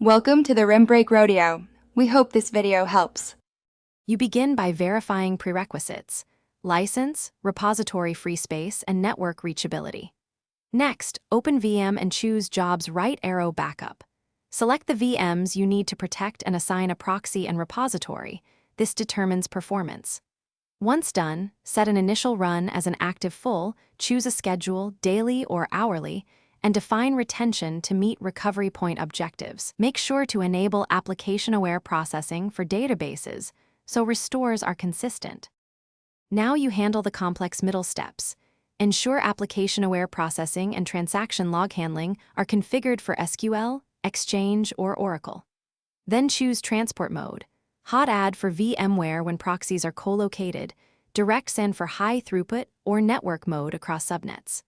Welcome to the Rim Break Rodeo. We hope this video helps. You begin by verifying prerequisites: license, repository free space, and network reachability. Next, open VM and choose Job's right arrow backup. Select the VMs you need to protect and assign a proxy and repository. This determines performance. Once done, set an initial run as an active full, choose a schedule, daily or hourly, and define retention to meet recovery point objectives. Make sure to enable application-aware processing for databases so restores are consistent. Now you handle the complex middle steps. Ensure application-aware processing and transaction log handling are configured for SQL, Exchange, or Oracle. Then choose transport mode: hot add for VMware when proxies are co-located, direct send for high throughput, or network mode across subnets.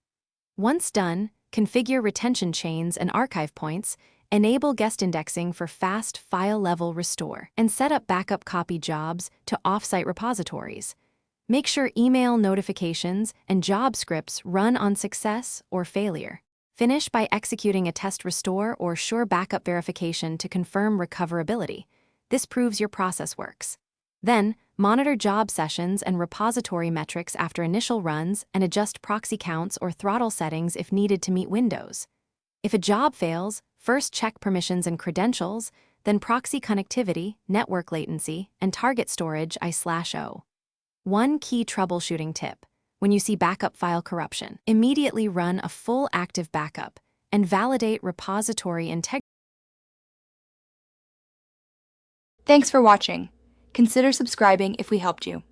Once done, configure retention chains and archive points, enable guest indexing for fast file-level restore, and set up backup copy jobs to offsite repositories. Make sure email notifications and job scripts run on success or failure. Finish by executing a test restore or sure backup verification to confirm recoverability. This proves your process works. Then, monitor job sessions and repository metrics after initial runs and adjust proxy counts or throttle settings if needed to meet Windows. If a job fails, first check permissions and credentials, then proxy connectivity, network latency, and target storage I/O. One key troubleshooting tip: when you see backup file corruption, immediately run a full active backup and validate repository integrity. Thanks for watching. Consider subscribing if we helped you.